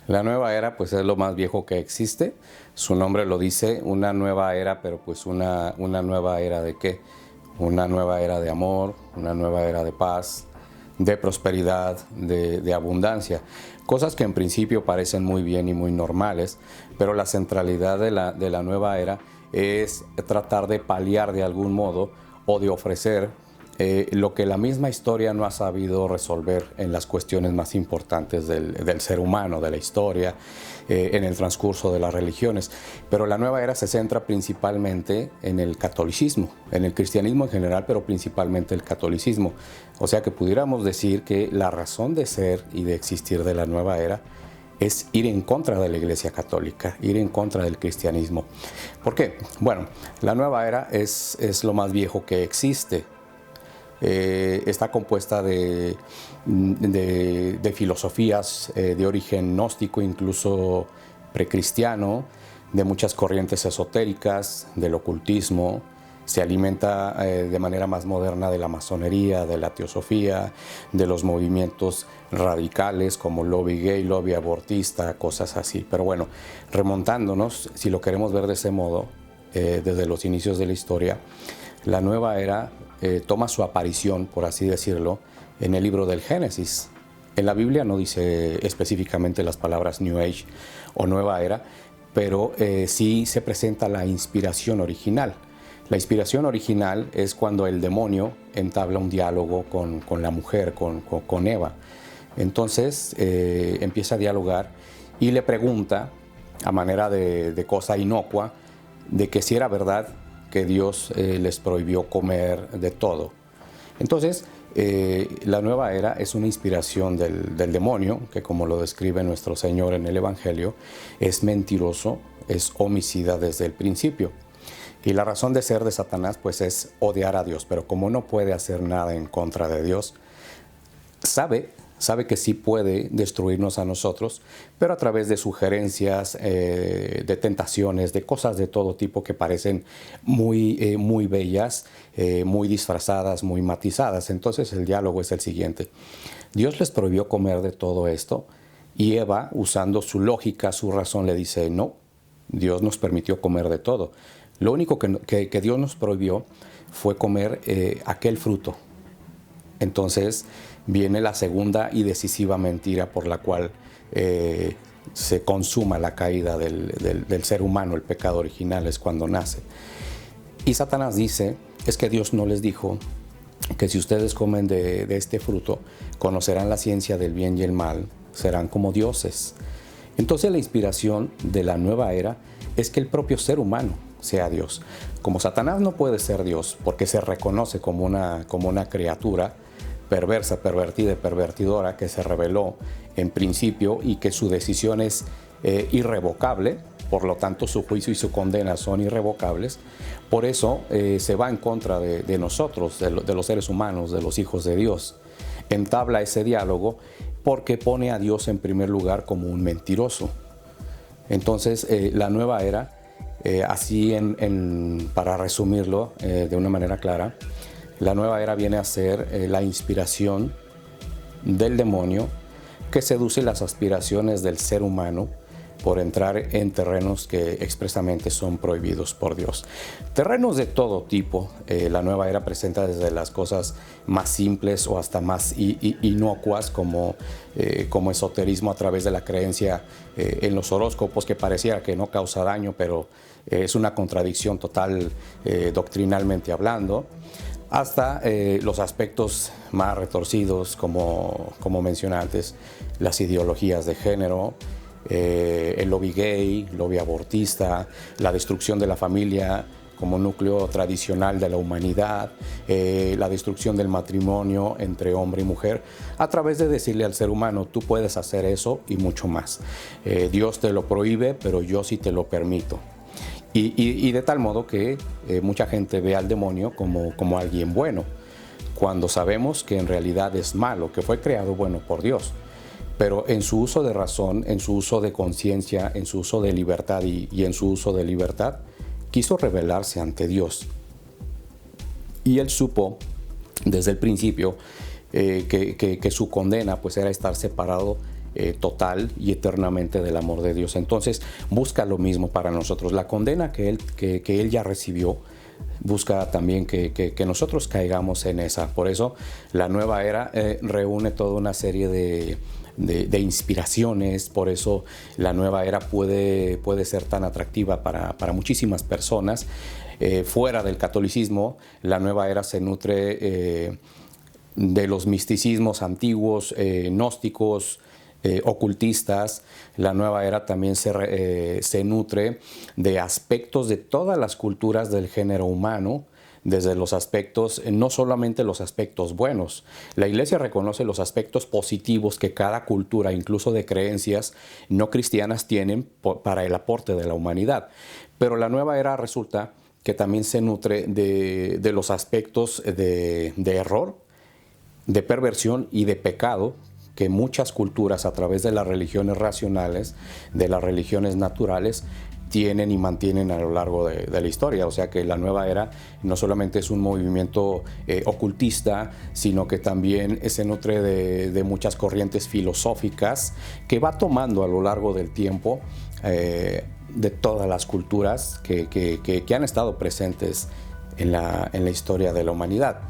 La nueva era pues es lo más viejo que existe. Su nombre lo dice, una nueva era, pero pues una nueva era ¿de qué? Una nueva era de amor, una nueva era de paz, de prosperidad, de abundancia. Cosas que en principio parecen muy bien y muy normales, pero la centralidad de la nueva era es tratar de paliar de algún modo o de ofrecer lo que la misma historia no ha sabido resolver en las cuestiones más importantes del ser humano, de la historia, en el transcurso de las religiones. Pero la nueva era se centra principalmente en el catolicismo, en el cristianismo en general, pero principalmente el catolicismo. O sea que pudiéramos decir que la razón de ser y de existir de la nueva era es ir en contra de la Iglesia Católica, ir en contra del cristianismo. ¿Por qué? Bueno, la nueva era es lo más viejo que existe. Está compuesta de filosofías de origen gnóstico, incluso precristiano, de muchas corrientes esotéricas, del ocultismo. Se alimenta de manera más moderna de la masonería, de la teosofía, de los movimientos radicales como lobby gay, lobby abortista, cosas así. Pero bueno, remontándonos, si lo queremos ver de ese modo, desde los inicios de la historia, la nueva era toma su aparición, por así decirlo, en el libro del Génesis. En la Biblia no dice específicamente las palabras New Age o Nueva Era, pero sí se presenta la inspiración original. La inspiración original es cuando el demonio entabla un diálogo con la mujer, con Eva. Entonces empieza a dialogar y le pregunta, a manera de cosa inocua, de que si era verdad que Dios les prohibió comer de todo. Entonces, la nueva era es una inspiración del demonio, que como lo describe nuestro Señor en el Evangelio, es mentiroso, es homicida desde el principio. Y la razón de ser de Satanás pues es odiar a Dios, pero como no puede hacer nada en contra de Dios, sabe que sí puede destruirnos a nosotros, pero a través de sugerencias, de tentaciones, de cosas de todo tipo que parecen muy bellas, muy disfrazadas, muy matizadas. Entonces el diálogo es el siguiente. Dios les prohibió comer de todo esto y Eva, usando su lógica, su razón, le dice, no, Dios nos permitió comer de todo. Lo único que Dios nos prohibió fue comer aquel fruto. Entonces viene la segunda y decisiva mentira por la cual se consuma la caída del ser humano, el pecado original es cuando nace. Y Satanás dice, es que Dios no les dijo que si ustedes comen de este fruto, conocerán la ciencia del bien y el mal, serán como dioses. Entonces la inspiración de la nueva era es que el propio ser humano sea Dios. Como Satanás no puede ser Dios porque se reconoce como una criatura perversa, pervertida y pervertidora que se rebeló en principio y que su decisión es irrevocable, por lo tanto su juicio y su condena son irrevocables, por eso se va en contra de nosotros, de los seres humanos, de los hijos de Dios. Entabla ese diálogo porque pone a Dios en primer lugar como un mentiroso. Entonces la nueva era, para resumirlo de una manera clara, la nueva era viene a ser la inspiración del demonio que seduce las aspiraciones del ser humano por entrar en terrenos que expresamente son prohibidos por Dios. Terrenos de todo tipo. La nueva era presenta desde las cosas más simples o hasta más inocuas como esoterismo a través de la creencia en los horóscopos, que pareciera que no causa daño, pero es una contradicción total doctrinalmente hablando, hasta los aspectos más retorcidos como mencioné antes, las ideologías de género, el lobby gay, lobby abortista, la destrucción de la familia como núcleo tradicional de la humanidad, la destrucción del matrimonio entre hombre y mujer, a través de decirle al ser humano, tú puedes hacer eso y mucho más. Dios te lo prohíbe, pero yo sí te lo permito. Y de tal modo que mucha gente ve al demonio como alguien bueno, cuando sabemos que en realidad es malo, que fue creado bueno por Dios. Pero en su uso de razón, en su uso de conciencia, en su uso de libertad y en su uso de libertad, quiso rebelarse ante Dios. Y él supo desde el principio que su condena pues era estar separado total y eternamente del amor de Dios. Entonces busca lo mismo para nosotros. La condena que él ya recibió, busca también que nosotros caigamos en esa. Por eso la nueva era reúne toda una serie de inspiraciones. Por eso la nueva era puede ser tan atractiva para muchísimas personas. Fuera del catolicismo, la nueva era se nutre de los misticismos antiguos, gnósticos, ocultistas. La nueva era también se nutre de aspectos de todas las culturas del género humano, desde los aspectos, no solamente los aspectos buenos. La Iglesia reconoce los aspectos positivos que cada cultura, incluso de creencias no cristianas, tienen para el aporte de la humanidad. Pero la nueva era resulta que también se nutre de los aspectos de error, de perversión y de pecado que muchas culturas, a través de las religiones racionales, de las religiones naturales, tienen y mantienen a lo largo de la historia. O sea que la nueva era no solamente es un movimiento ocultista, sino que también se nutre de muchas corrientes filosóficas que va tomando a lo largo del tiempo de todas las culturas que han estado presentes en la historia de la humanidad.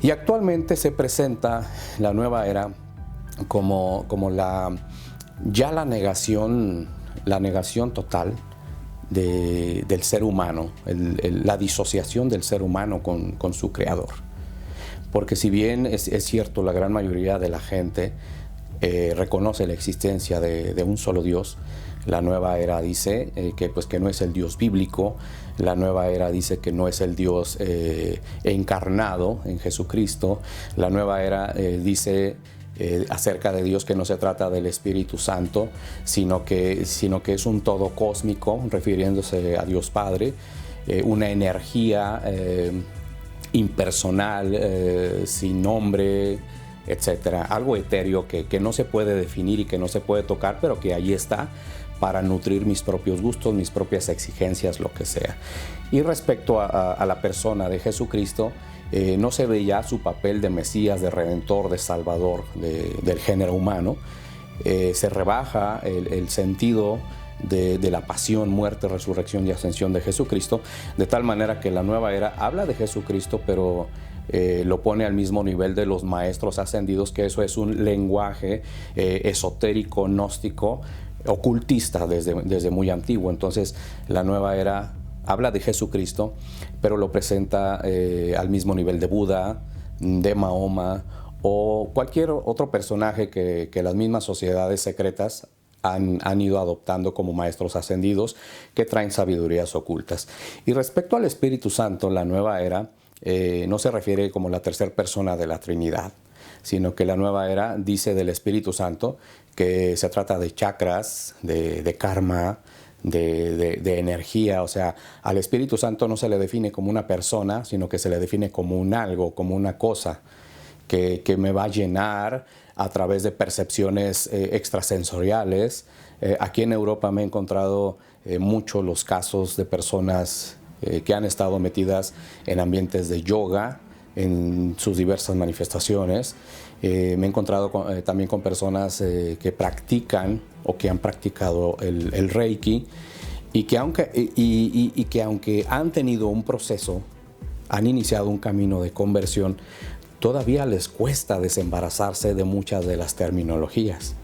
Y actualmente se presenta la nueva era como la negación total del ser humano, la disociación del ser humano con su creador. Porque si bien es cierto, la gran mayoría de la gente reconoce la existencia de un solo Dios, la nueva era dice que no es el Dios bíblico. La nueva era dice que no es el Dios encarnado en Jesucristo. La nueva era dice acerca de Dios que no se trata del Espíritu Santo, sino que es un todo cósmico, refiriéndose a Dios Padre, una energía impersonal, sin nombre, etcétera, algo etéreo que no se puede definir y que no se puede tocar, pero que ahí está para nutrir mis propios gustos, mis propias exigencias, lo que sea. Y respecto a la persona de Jesucristo, no se ve ya su papel de Mesías, de Redentor, de Salvador del género humano. Se rebaja el sentido de la pasión, muerte, resurrección y ascensión de Jesucristo, de tal manera que la nueva era habla de Jesucristo, pero lo pone al mismo nivel de los maestros ascendidos, que eso es un lenguaje esotérico, gnóstico, ocultista desde muy antiguo. Entonces la nueva era habla de Jesucristo, pero lo presenta al mismo nivel de Buda, de Mahoma o cualquier otro personaje que las mismas sociedades secretas han ido adoptando como maestros ascendidos que traen sabidurías ocultas. Y respecto al Espíritu Santo, la nueva era no se refiere como la tercera persona de la Trinidad, sino que la nueva era dice del Espíritu Santo que se trata de chakras, de karma, de energía. O sea, al Espíritu Santo no se le define como una persona, sino que se le define como un algo, como una cosa que me va a llenar a través de percepciones extrasensoriales. Aquí en Europa me he encontrado mucho los casos de personas que han estado metidas en ambientes de yoga, en sus diversas manifestaciones. Me he encontrado también con personas que practican o que han practicado el Reiki y que aunque han tenido un proceso, han iniciado un camino de conversión, todavía les cuesta desembarazarse de muchas de las terminologías.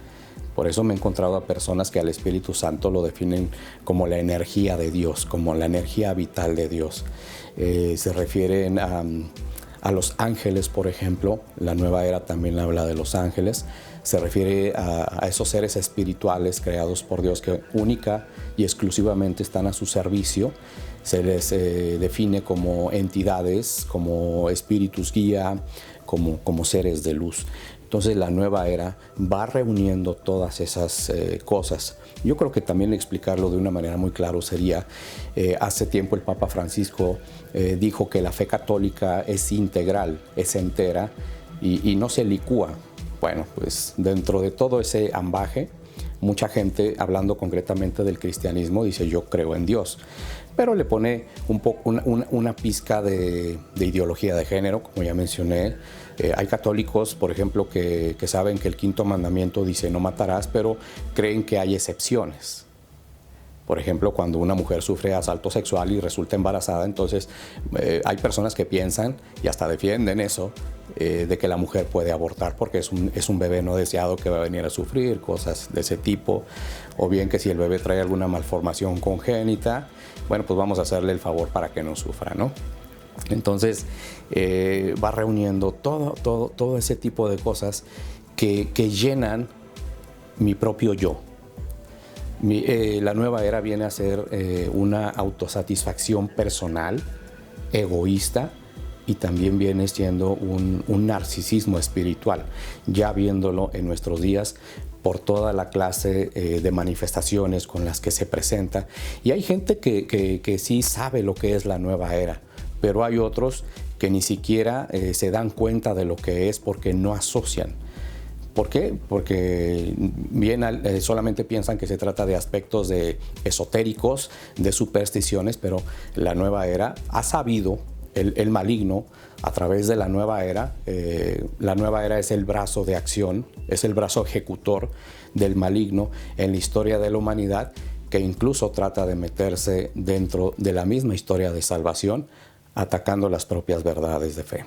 Por eso me he encontrado a personas que al Espíritu Santo lo definen como la energía de Dios, como la energía vital de Dios. Se refieren a los ángeles, por ejemplo. La nueva era también habla de los ángeles. Se refiere a esos seres espirituales creados por Dios que única y exclusivamente están a su servicio. Se les define como entidades, como espíritus guía, como seres de luz. Entonces la nueva era va reuniendo todas esas cosas. Yo creo que también explicarlo de una manera muy clara sería, hace tiempo el Papa Francisco dijo que la fe católica es integral, es entera y no se licúa. Bueno, pues dentro de todo ese ambaje, mucha gente, hablando concretamente del cristianismo, dice yo creo en Dios, pero le pone una pizca de ideología de género, como ya mencioné, Hay católicos, por ejemplo, que saben que el quinto mandamiento dice no matarás, pero creen que hay excepciones. Por ejemplo, cuando una mujer sufre asalto sexual y resulta embarazada, entonces hay personas que piensan y hasta defienden eso, de que la mujer puede abortar porque es un bebé no deseado que va a venir a sufrir, cosas de ese tipo. O bien que si el bebé trae alguna malformación congénita, bueno, pues vamos a hacerle el favor para que no sufra, ¿no? Entonces va reuniendo todo ese tipo de cosas que llenan mi propio yo. La nueva era viene a ser una autosatisfacción personal, egoísta, y también viene siendo un narcisismo espiritual, ya viéndolo en nuestros días por toda la clase de manifestaciones con las que se presenta. Y hay gente que sí sabe lo que es la nueva era, pero hay otros que ni siquiera se dan cuenta de lo que es porque no asocian. ¿Por qué? Porque bien solamente piensan que se trata de aspectos esotéricos, de supersticiones, pero la nueva era ha sabido, el maligno, a través de la nueva era es el brazo de acción, es el brazo ejecutor del maligno en la historia de la humanidad, que incluso trata de meterse dentro de la misma historia de salvación, atacando las propias verdades de fe.